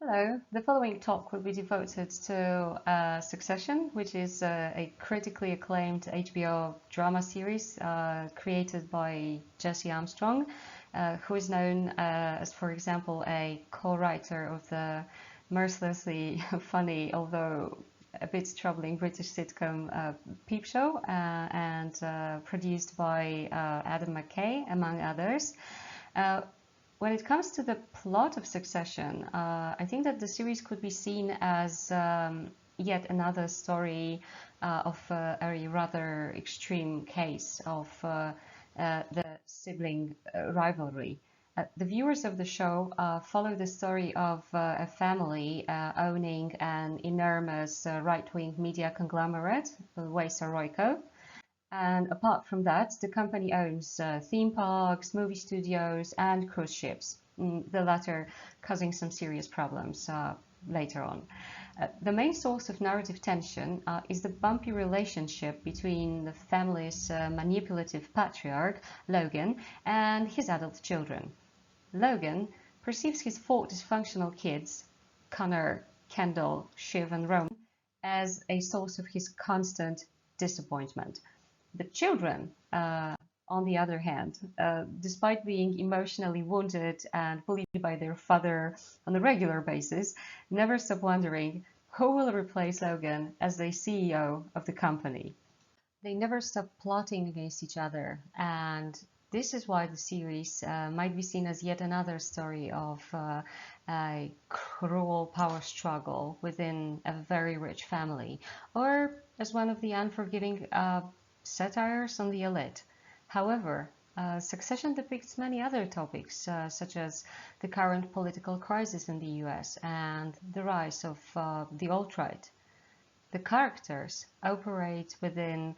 Hello, the following talk will be devoted to Succession, which is a critically acclaimed HBO drama series created by Jesse Armstrong, who is known as, for example, a co-writer of the mercilessly funny, although a bit troubling British sitcom Peep Show, and produced by Adam McKay, among others. When it comes to the plot of Succession, I think that the series could be seen as yet another story of a rather extreme case of the sibling rivalry. The viewers of the show follow the story of a family owning an enormous right-wing media conglomerate, Royco. And apart from that, the company owns theme parks, movie studios, and cruise ships, the latter causing some serious problems later on. The main source of narrative tension is the bumpy relationship between the family's manipulative patriarch, Logan, and his adult children. Logan perceives his four dysfunctional kids, Connor, Kendall, Shiv, and Roman, as a source of his constant disappointment. The children, on the other hand, despite being emotionally wounded and bullied by their father on a regular basis, never stop wondering who will replace Logan as the CEO of the company. They never stop plotting against each other, and this is why the series might be seen as yet another story of a cruel power struggle within a very rich family, or as one of the unforgiving satires on the elite. However, Succession depicts many other topics, such as the current political crisis in the US and the rise of the alt-right. The characters operate within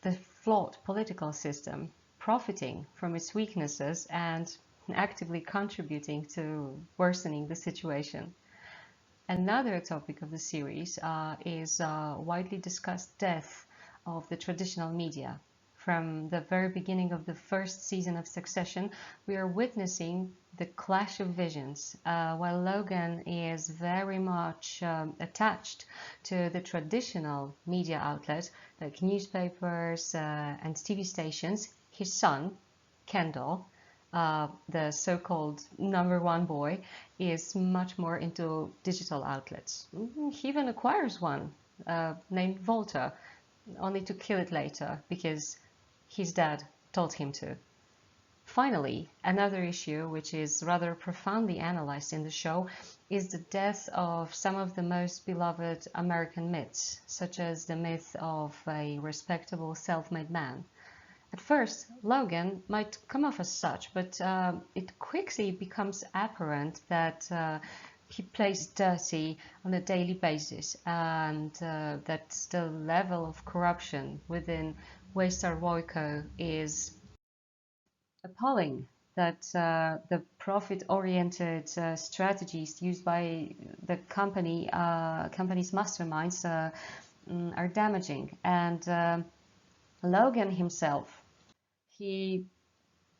the flawed political system, profiting from its weaknesses and actively contributing to worsening the situation. Another topic of the series is widely discussed death of the traditional media. From the very beginning of the first season of Succession, we are witnessing the clash of visions. While Logan is very much attached to the traditional media outlet, like newspapers and TV stations, his son, Kendall, the so-called number one boy, is much more into digital outlets. He even acquires one named Volta, only to kill it later because his dad told him to. Finally, another issue which is rather profoundly analyzed in the show is the death of some of the most beloved American myths, such as the myth of a respectable self-made man. At first, Logan might come off as such, but it quickly becomes apparent that he plays dirty on a daily basis, and that the level of corruption within Royco is appalling. That the profit-oriented strategies used by the company's masterminds are damaging. And Logan himself, he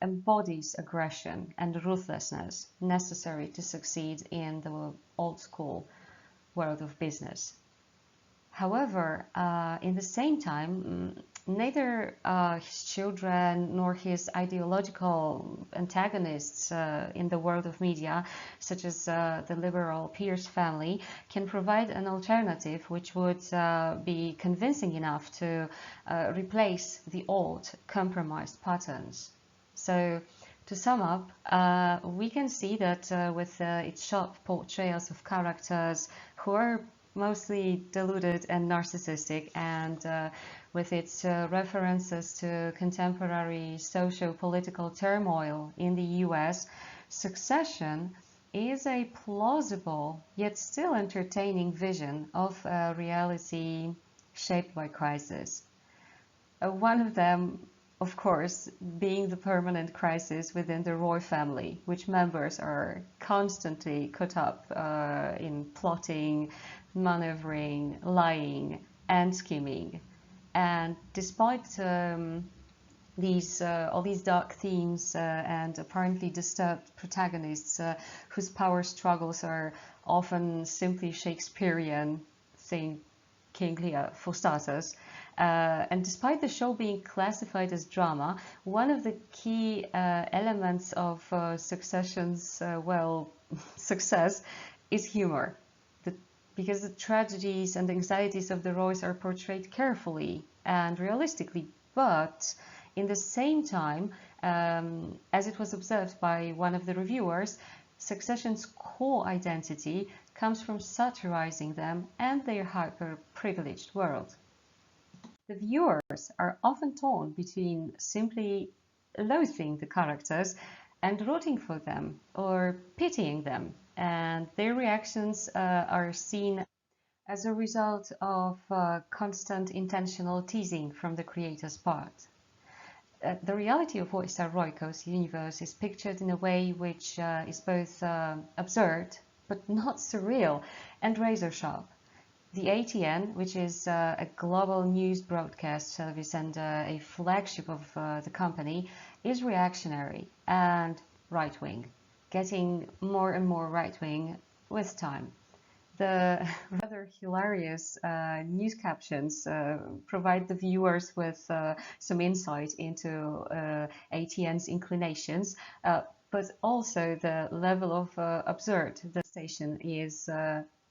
embodies aggression and ruthlessness necessary to succeed in the old school world of business. However, in the same time, neither his children nor his ideological antagonists in the world of media, such as the liberal Pierce family, can provide an alternative which would be convincing enough to replace the old compromised patterns. So, to sum up, we can see that with its sharp portrayals of characters who are mostly deluded and narcissistic, and with its references to contemporary socio-political turmoil in the US, Succession is a plausible yet still entertaining vision of a reality shaped by crisis. One of them, of course, being the permanent crisis within the Roy family, which members are constantly caught up in plotting, maneuvering, lying, and scheming. And despite all these dark themes and apparently disturbed protagonists whose power struggles are often simply Shakespearean, saying King Lear for starters. And despite the show being classified as drama, one of the key elements of Succession's, success is humor. Because the tragedies and anxieties of the Roys are portrayed carefully and realistically, but in the same time, as it was observed by one of the reviewers, Succession's core identity comes from satirizing them and their hyper-privileged world. The viewers are often torn between simply loathing the characters and rooting for them or pitying them, and their reactions are seen as a result of constant intentional teasing from the creator's part. The reality of Wojciech Royko's universe is pictured in a way which is both absurd but not surreal and razor sharp. The ATN, which is a global news broadcast service and a flagship of the company, is reactionary and right-wing, getting more and more right-wing with time. The rather hilarious news captions provide the viewers with some insight into ATN's inclinations, but also the level of absurd the station is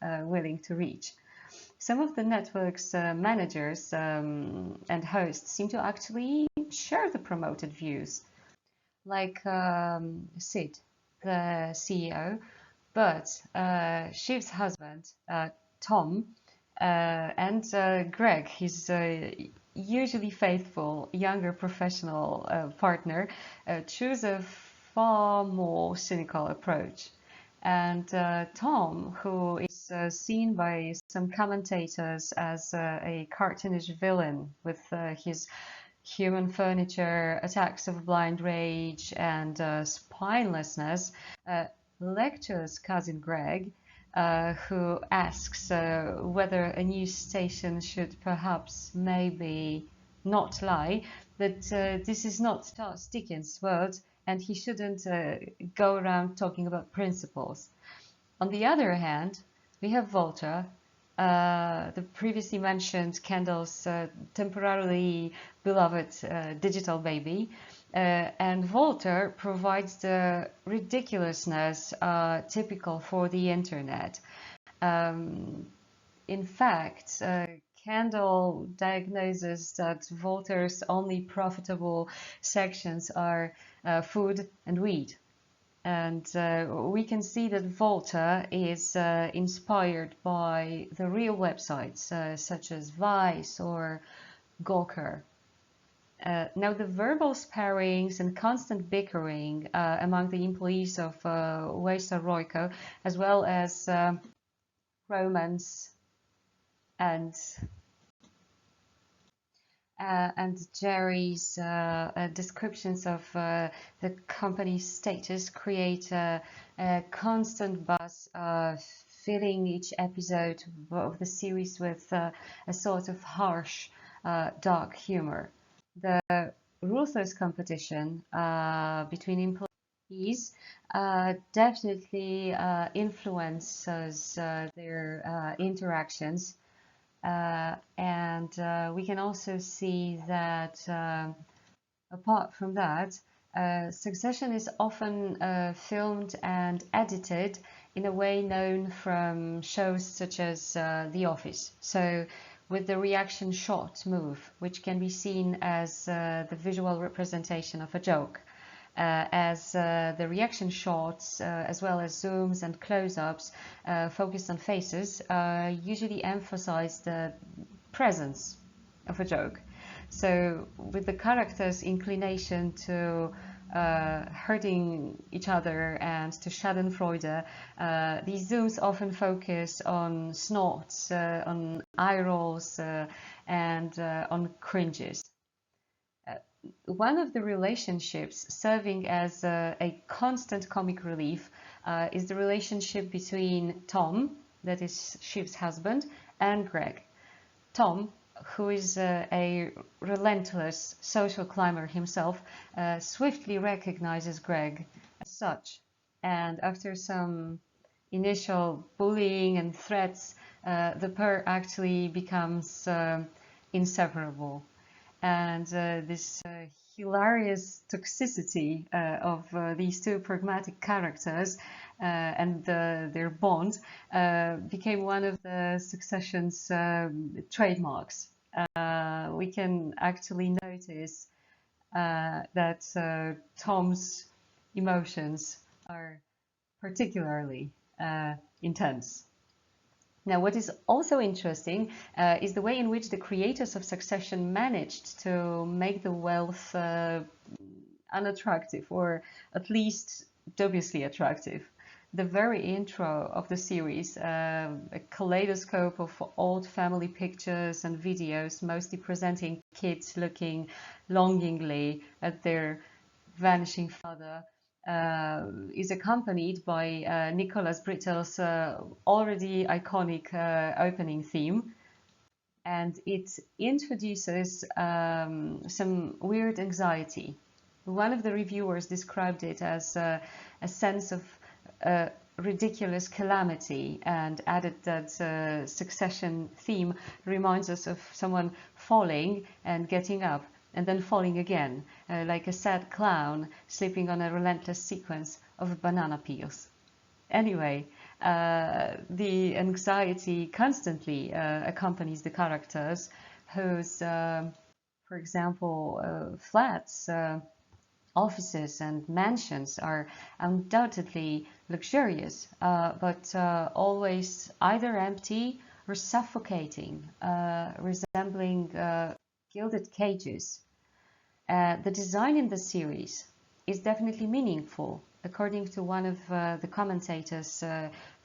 willing to reach. Some of the network's managers and hosts seem to actually share the promoted views, like Sid, the CEO, but Shiv's husband, Tom, and Greg, his usually faithful younger professional partner, choose a far more cynical approach. And Tom, who is seen by some commentators as a cartoonish villain with his human furniture, attacks of blind rage, and spinelessness, lectures cousin Greg, who asks whether a news station should perhaps maybe not lie, that this is not Charles Dickens' world, and he shouldn't go around talking about principles. On the other hand, we have Walter, the previously mentioned Kendall's temporarily beloved digital baby, and Walter provides the ridiculousness typical for the internet. In fact, Kendall diagnoses that Walter's only profitable sections are food and weed. And we can see that Volta is inspired by the real websites such as Vice or Gawker. Now, the verbal sparrings and constant bickering among the employees of Wojciech Royko, as well as romance and Jerry's descriptions of the company's status create a constant buzz, filling each episode of the series with a sort of harsh, dark humor. The ruthless competition between employees definitely influences their interactions. And we can also see that apart from that, Succession is often filmed and edited in a way known from shows such as The Office. So with the reaction shot move, which can be seen as the visual representation of a joke. As the reaction shots, as well as zooms and close-ups focused on faces, usually emphasize the presence of a joke. So with the characters' inclination to hurting each other and to schadenfreude, these zooms often focus on snorts, on eye rolls, and on cringes. One of the relationships serving as a constant comic relief is the relationship between Tom, that is Shiv's husband, and Greg. Tom who is a relentless social climber himself, swiftly recognizes Greg as such. And after some initial bullying and threats, the pair actually becomes inseparable. And this hilarious toxicity of these two pragmatic characters and their bond became one of the Succession's trademarks. We can actually notice that Tom's emotions are particularly intense. Now, what is also interesting is the way in which the creators of Succession managed to make the wealth unattractive, or at least dubiously attractive. The very intro of the series, a kaleidoscope of old family pictures and videos, mostly presenting kids looking longingly at their vanishing father, is accompanied by Nicholas Brittle's already iconic opening theme, and it introduces some weird anxiety. One of the reviewers described it as a sense of ridiculous calamity, and added that Succession theme reminds us of someone falling and getting up and then falling again, like a sad clown slipping on a relentless sequence of banana peels. Anyway, the anxiety constantly accompanies the characters, whose, for example, flats, offices and mansions are undoubtedly luxurious, but always either empty or suffocating, resembling gilded cages. The design in the series is definitely meaningful. According to one of the commentators'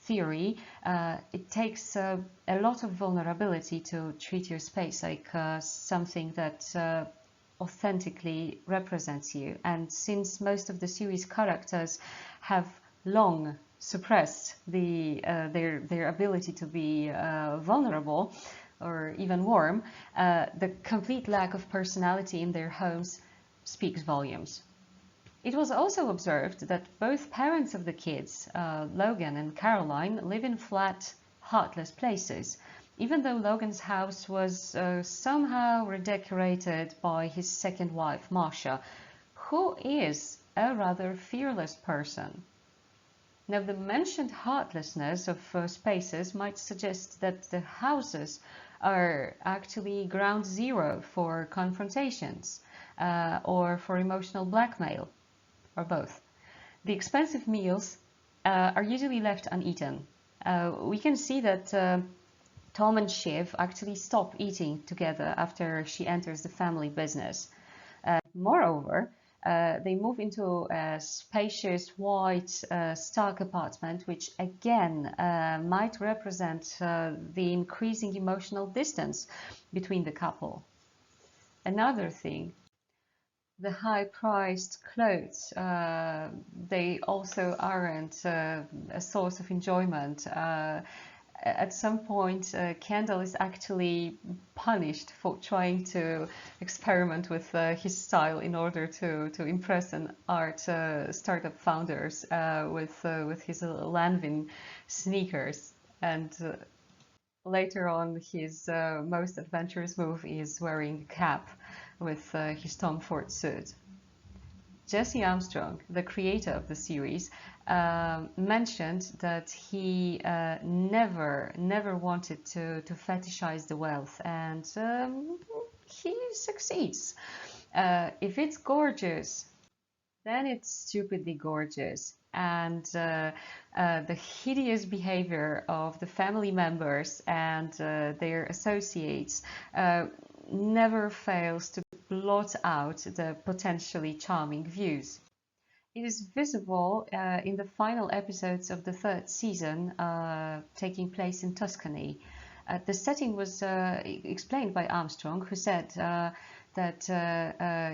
theory, it takes a lot of vulnerability to treat your space like something that authentically represents you. And since most of the series characters have long suppressed their ability to be vulnerable or even warm, the complete lack of personality in their homes speaks volumes. It was also observed that both parents of the kids, Logan and Caroline, live in flat, heartless places, even though Logan's house was somehow redecorated by his second wife, Marcia, who is a rather fearless person. Now, the mentioned heartlessness of spaces might suggest that the houses are actually ground zero for confrontations or for emotional blackmail, or both. The expensive meals are usually left uneaten. We can see that Tom and Shiv actually stop eating together after she enters the family business. Moreover, they move into a spacious white Stark apartment, which again might represent the increasing emotional distance between the couple. Another thing, the high-priced clothes, they also aren't a source of enjoyment. At some point, Kendall is actually punished for trying to experiment with his style in order to impress an art startup founders with his Lanvin sneakers. And later on, his most adventurous move is wearing a cap with his Tom Ford suit. Jesse Armstrong, the creator of the series, mentioned that he never wanted to fetishize the wealth, and he succeeds. If it's gorgeous, then it's stupidly gorgeous. And the hideous behavior of the family members and their associates never fails to blot out the potentially charming views. It is visible in the final episodes of the third season, taking place in Tuscany. The setting was explained by Armstrong, who said that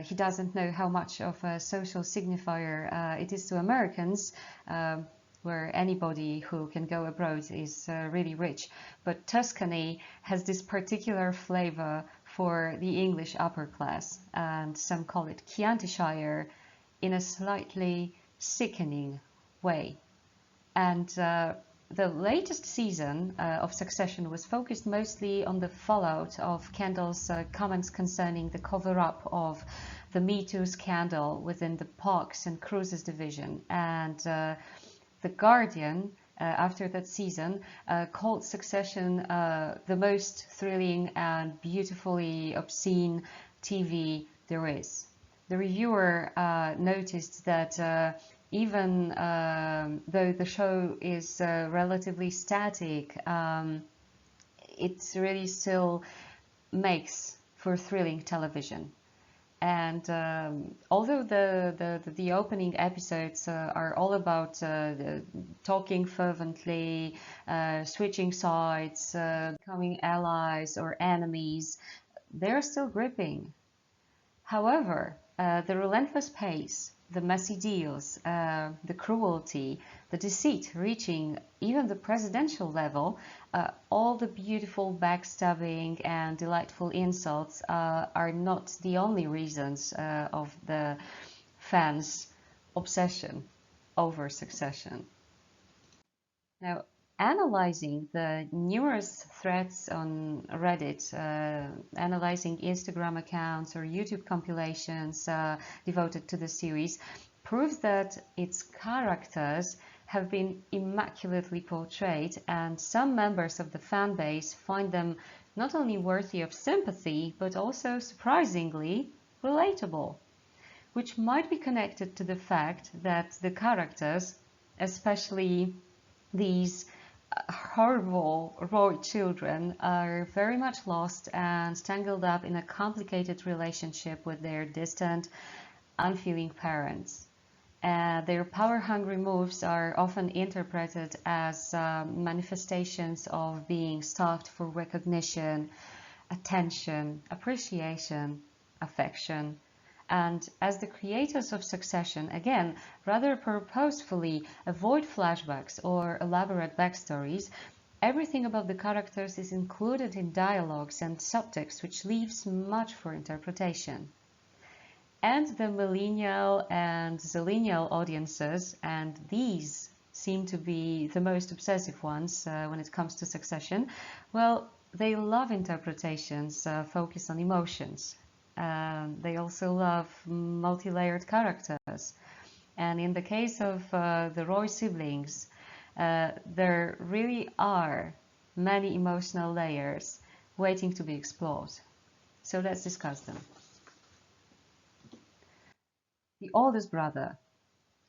he doesn't know how much of a social signifier it is to Americans, where anybody who can go abroad is really rich. But Tuscany has this particular flavor for the English upper class, and some call it Chianti-shire in a slightly sickening way. And the latest season of Succession was focused mostly on the fallout of Kendall's comments concerning the cover-up of the Me Too scandal within the Parks and Cruises division. And The Guardian, after that season, called Succession the most thrilling and beautifully obscene TV there is. The reviewer noticed that even though the show is relatively static, it really still makes for thrilling television. And although the opening episodes are all about talking fervently, switching sides, becoming allies or enemies, they're still gripping. However, the relentless pace, the messy deals, the cruelty, the deceit reaching even the presidential level, all the beautiful backstabbing and delightful insults are not the only reasons of the fans' obsession over Succession. Now, analyzing the numerous threads on Reddit, analyzing Instagram accounts or YouTube compilations devoted to the series, proves that its characters have been immaculately portrayed, and some members of the fan base find them not only worthy of sympathy, but also surprisingly relatable, which might be connected to the fact that the characters, especially these horrible Roy children, are very much lost and tangled up in a complicated relationship with their distant, unfeeling parents. Their power-hungry moves are often interpreted as manifestations of being starved for recognition, attention, appreciation, affection. And as the creators of Succession, again, rather purposefully avoid flashbacks or elaborate backstories, everything about the characters is included in dialogues and subtext, which leaves much for interpretation. And the millennial and zillennial audiences, and these seem to be the most obsessive ones when it comes to Succession, well, they love interpretations focused on emotions. They also love multi-layered characters. And in the case of the Roy siblings, there really are many emotional layers waiting to be explored. So let's discuss them. The oldest brother,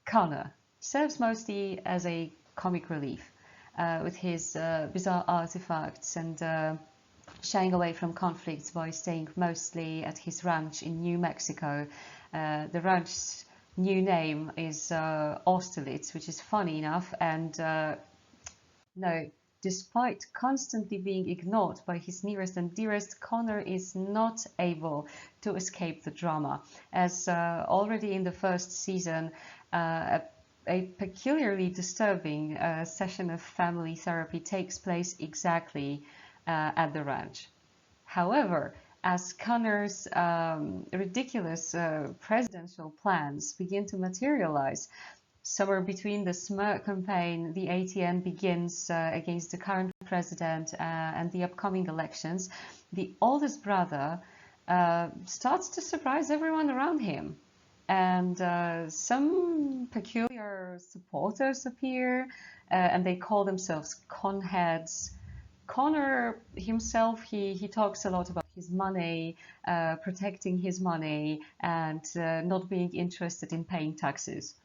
Connor, serves mostly as a comic relief, with his bizarre artifacts and shying away from conflicts by staying mostly at his ranch in New Mexico. The ranch's new name is Austerlitz, which is funny enough, and no, despite constantly being ignored by his nearest and dearest, Connor is not able to escape the drama, as already in the first season, a peculiarly disturbing session of family therapy takes place exactly at the ranch. However, as Connor's ridiculous presidential plans begin to materialize, somewhere between the smear campaign the ATN begins against the current president and the upcoming elections, the oldest brother starts to surprise everyone around him. And some peculiar supporters appear, and they call themselves conheads. Connor himself, he talks a lot about his money, protecting his money, and not being interested in paying taxes.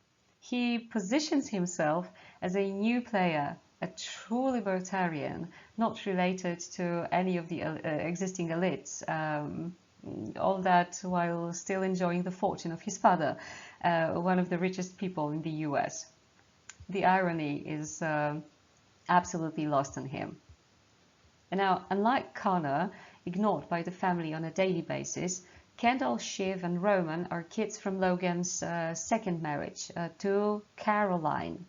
He positions himself as a new player, a true libertarian, not related to any of the existing elites. All that while still enjoying the fortune of his father, one of the richest people in the US. The irony is absolutely lost on him. And now, unlike Connor, ignored by the family on a daily basis, Kendall, Shiv, and Roman are kids from Logan's second marriage to Caroline.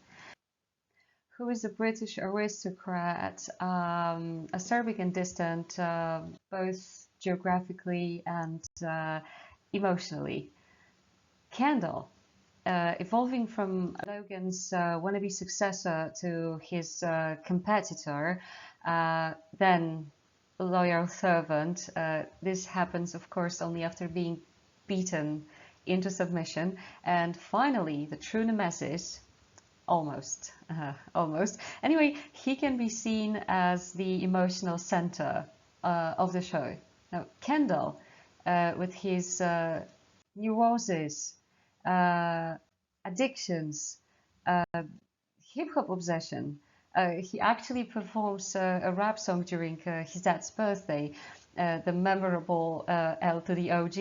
who is a British aristocrat, acerbic and distant, both geographically and emotionally. Kendall, evolving from Logan's wannabe successor to his competitor, then loyal servant. This happens, of course, only after being beaten into submission. And finally, the true nemesis, almost. Anyway, he can be seen as the emotional center of the show. Now, Kendall, with his neurosis, addictions, hip-hop obsession. He actually performs a rap song during his dad's birthday, the memorable L to the OG,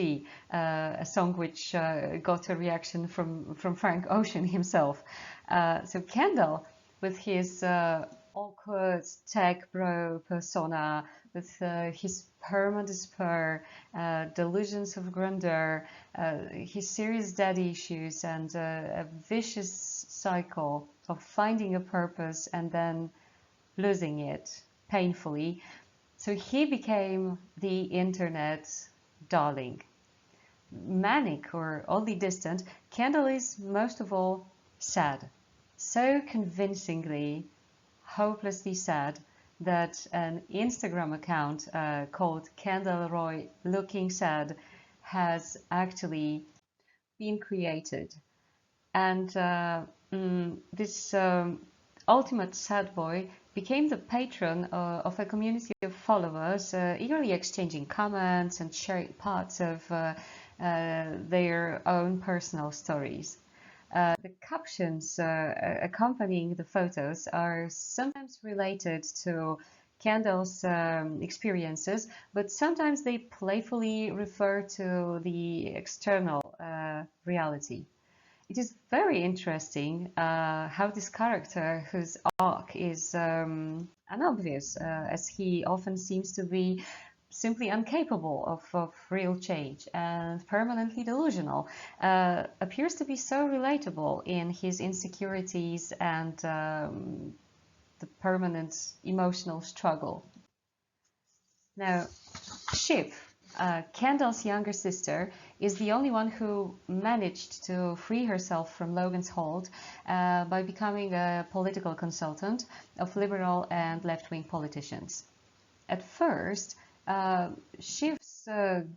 a song which got a reaction from Frank Ocean himself. So Kendall, with his awkward tech bro persona, with his perma despair, delusions of grandeur, his serious daddy issues, and a vicious cycle of finding a purpose and then losing it painfully. So he became the internet darling. Manic or oddly distant, Kendall is most of all sad. So convincingly, hopelessly sad that an Instagram account called Kendall Roy Looking Sad has actually been created. And this ultimate sad boy became the patron of a community of followers, eagerly exchanging comments and sharing parts of their own personal stories. The captions accompanying the photos are sometimes related to Kendall's experiences, but sometimes they playfully refer to the external reality. It is very interesting how this character, whose arc is unobvious, as he often seems to be simply incapable of real change and permanently delusional, appears to be so relatable in his insecurities and the permanent emotional struggle. Now, Shiv, Kendall's younger sister, is the only one who managed to free herself from Logan's hold by becoming a political consultant of liberal and left-wing politicians. At first, Shiv's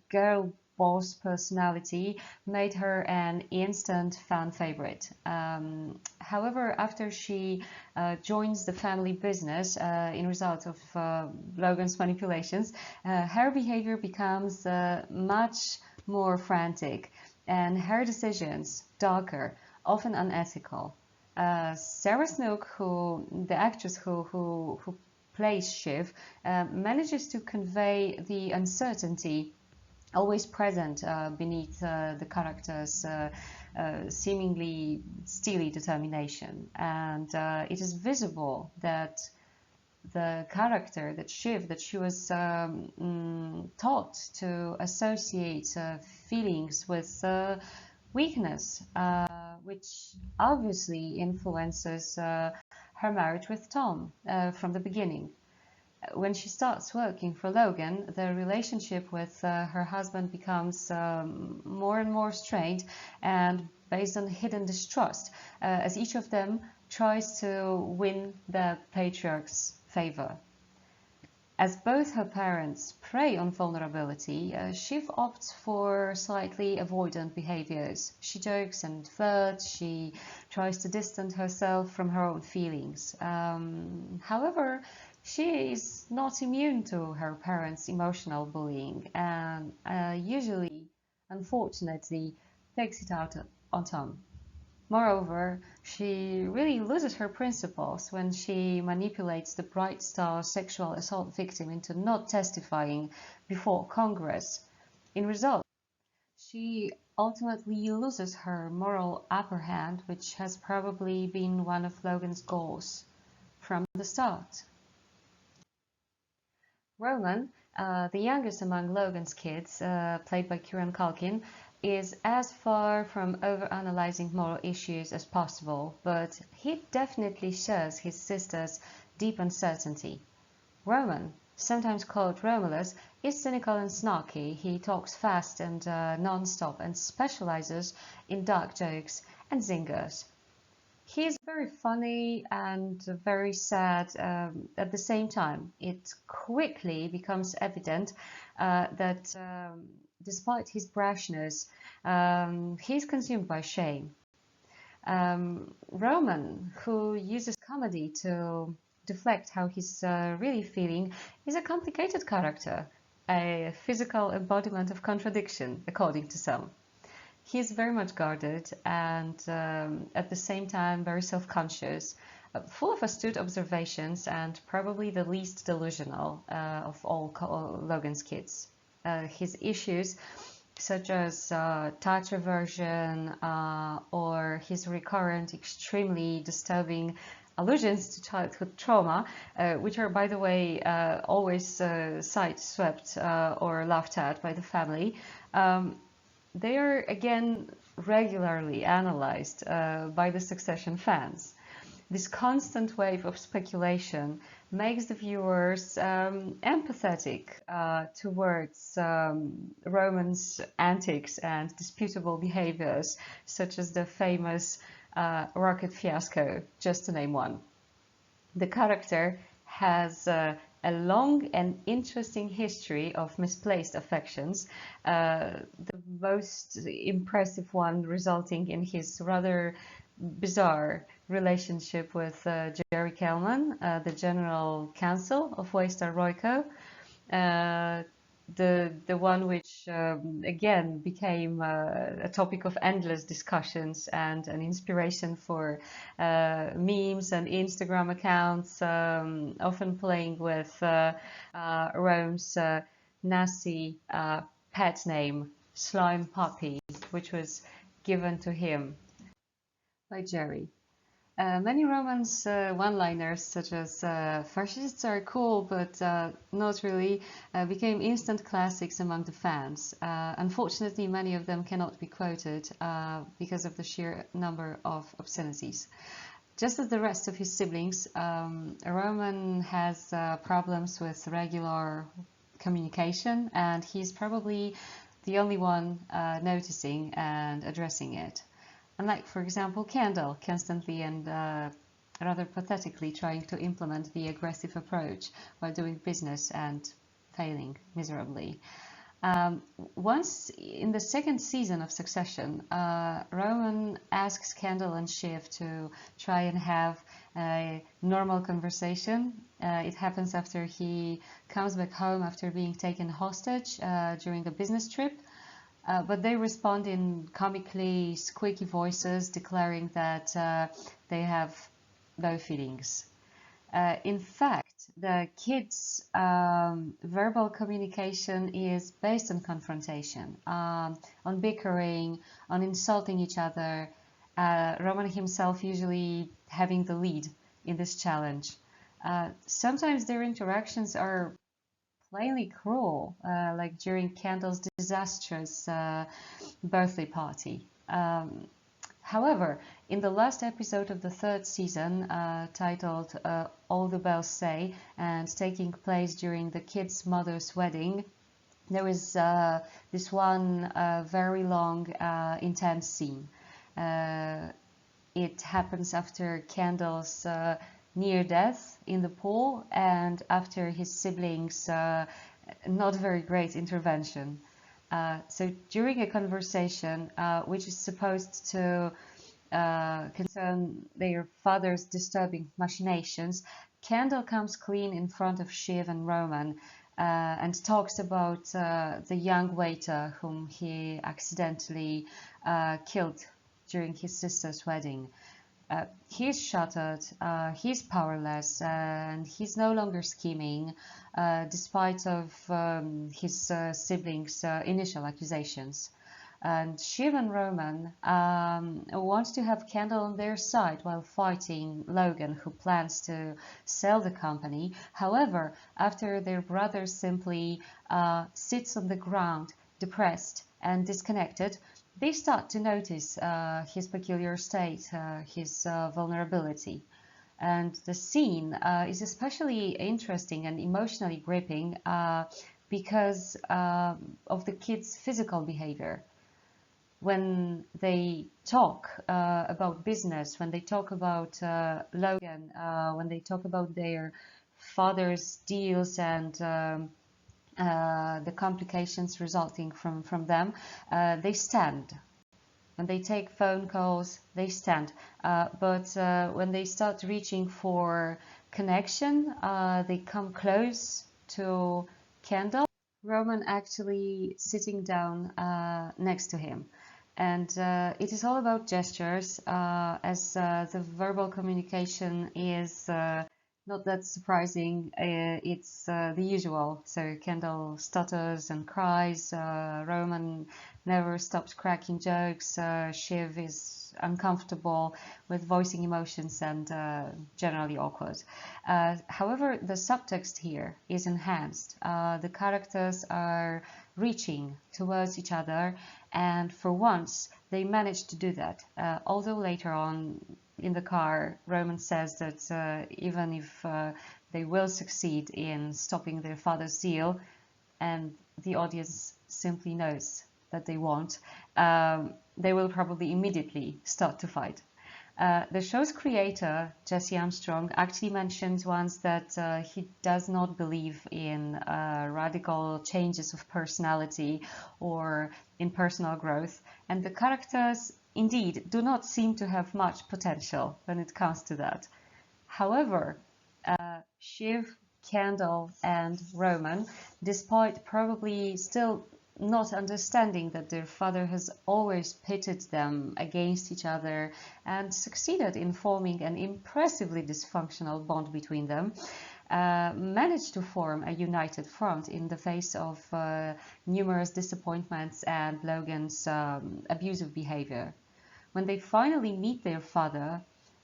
girl boss personality made her an instant fan favorite. However, after she joins the family business in result of Logan's manipulations, her behavior becomes much more frantic and her decisions darker, often unethical. Sarah Snook, the actress who plays Shiv, manages to convey the uncertainty always present beneath the character's seemingly steely determination. And it is visible that the character, that Shiv, that she was taught to associate feelings with weakness, which obviously influences her marriage with Tom from the beginning. When she starts working for Logan, the relationship with her husband becomes more and more strained and based on hidden distrust, as each of them tries to win the patriarch's favor. As both her parents prey on vulnerability, Shiv opts for slightly avoidant behaviors. She jokes and flirts, she tries to distance herself from her own feelings. However, she is not immune to her parents' emotional bullying and usually, unfortunately, takes it out on Tom. Moreover, she really loses her principles when she manipulates the Bright Star sexual assault victim into not testifying before Congress. In result, she ultimately loses her moral upper hand, which has probably been one of Logan's goals from the start. Roman, the youngest among Logan's kids, played by Kieran Culkin, is as far from overanalyzing moral issues as possible, but he definitely shares his sister's deep uncertainty. Roman, sometimes called Romulus, is cynical and snarky. He talks fast and non-stop and specializes in dark jokes and zingers. He's very funny and very sad at the same time. It quickly becomes evident that despite his brashness, he's consumed by shame. Roman, who uses comedy to deflect how he's really feeling, is a complicated character, a physical embodiment of contradiction, according to some. He's very much guarded and at the same time very self-conscious, full of astute observations and probably the least delusional of all Logan's kids. His issues, such as touch aversion or his recurrent, extremely disturbing allusions to childhood trauma, which are, by the way, always side-swept or laughed at by the family, they are again regularly analyzed by the Succession fans. This constant wave of speculation makes the viewers empathetic towards Roman's antics and disputable behaviors, such as the famous rocket fiasco, just to name one. The character has a long and interesting history of misplaced affections, the most impressive one resulting in his rather bizarre relationship with Jerry Kellman, the general counsel of Waystar Royco, the one which again became a topic of endless discussions and an inspiration for memes and Instagram accounts, often playing with Rome's nasty pet name, Slime Puppy, which was given to him by Jerry. Many Romans one-liners, such as fascists are cool but not really, became instant classics among the fans. Unfortunately, many of them cannot be quoted because of the sheer number of obscenities. Just as the rest of his siblings, Roman has problems with regular communication, and he's probably the only one noticing and addressing it. Unlike, for example, Kendall, constantly and rather pathetically trying to implement the aggressive approach while doing business and failing miserably. Once in the second season of Succession, Roman asks Kendall and Shiv to try and have a normal conversation. It happens after he comes back home after being taken hostage during a business trip. But they respond in comically squeaky voices, declaring that they have no feelings. In fact, the kids' verbal communication is based on confrontation, on bickering, on insulting each other, Roman himself usually having the lead in this challenge. Sometimes their interactions are plainly cruel, like during Kendall's disastrous birthday party. However, in the last episode of the third season, titled All the Bells Say, and taking place during the kid's mother's wedding, there is this one very long, intense scene. It happens after Kendall's near death in the pool and after his siblings' not very great intervention. So during a conversation which is supposed to concern their father's disturbing machinations, Kendall comes clean in front of Shiv and Roman and talks about the young waiter whom he accidentally killed during his sister's wedding. He's shattered, he's powerless, and he's no longer scheming, despite of his siblings' initial accusations. And Shiv and Roman want to have Kendall on their side while fighting Logan, who plans to sell the company. However, after their brother simply sits on the ground, depressed and disconnected, they start to notice his peculiar state, his vulnerability. And the scene is especially interesting and emotionally gripping because of the kids' physical behavior. When they talk about business, when they talk about Logan, when they talk about their father's deals and the complications resulting from them, they stand. When they take phone calls, they stand. But when they start reaching for connection, they come close to Kendall. Roman actually sitting down next to him. And it is all about gestures, as the verbal communication is not that surprising. It's the usual. So Kendall stutters and cries. Roman never stops cracking jokes. Shiv is uncomfortable with voicing emotions and generally awkward. However, the subtext here is enhanced. The characters are reaching towards each other, and for once they manage to do that. Although later on in the car, Roman says that even if they will succeed in stopping their father's deal, and the audience simply knows that they won't, they will probably immediately start to fight. The show's creator, Jesse Armstrong, actually mentions once that he does not believe in radical changes of personality or in personal growth, and the characters indeed do not seem to have much potential when it comes to that. However, Shiv, Kendall, and Roman, despite probably still not understanding that their father has always pitted them against each other and succeeded in forming an impressively dysfunctional bond between them, managed to form a united front in the face of numerous disappointments and Logan's abusive behavior. When they finally meet their father,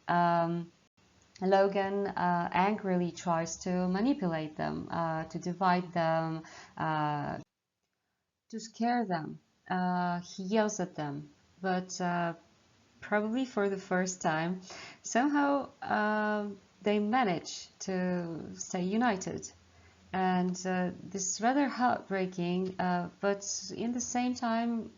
Logan angrily tries to manipulate them, to divide them, to scare them. He yells at them, but probably for the first time, somehow they manage to stay united. And this rather heartbreaking, but in the same time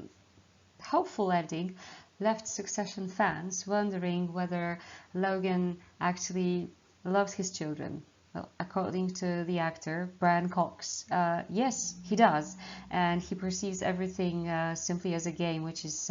hopeful ending left Succession fans wondering whether Logan actually loves his children. Well, according to the actor, Brian Cox, yes, he does, and he perceives everything simply as a game which is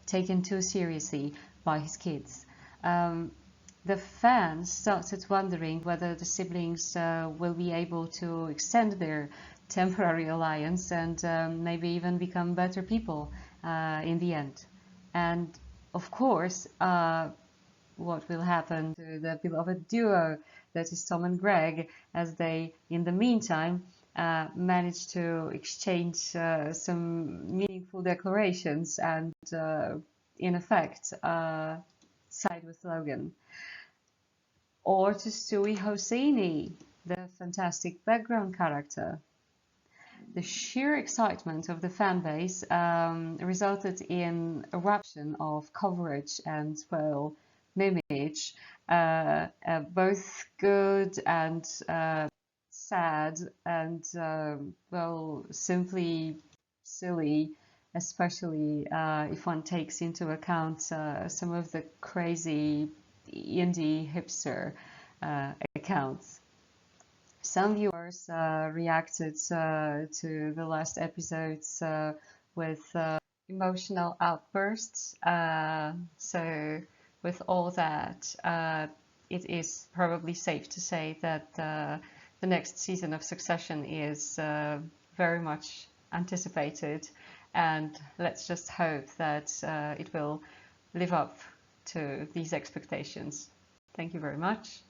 taken too seriously by his kids. The fans started wondering whether the siblings will be able to extend their temporary alliance and maybe even become better people in the end. And of course, what will happen to the beloved duo that is Tom and Greg, as they, in the meantime, manage to exchange some meaningful declarations and, in effect, side with Logan. Or to Stewie Hosseini, the fantastic background character. The sheer excitement of the fan base resulted in a eruption of coverage and, well, mimage, both good and sad and, well, simply silly, especially if one takes into account some of the crazy indie hipster accounts. Some viewers reacted to the last episodes with emotional outbursts. So with all that, it is probably safe to say that the next season of Succession is very much anticipated, and let's just hope that it will live up to these expectations. Thank you very much.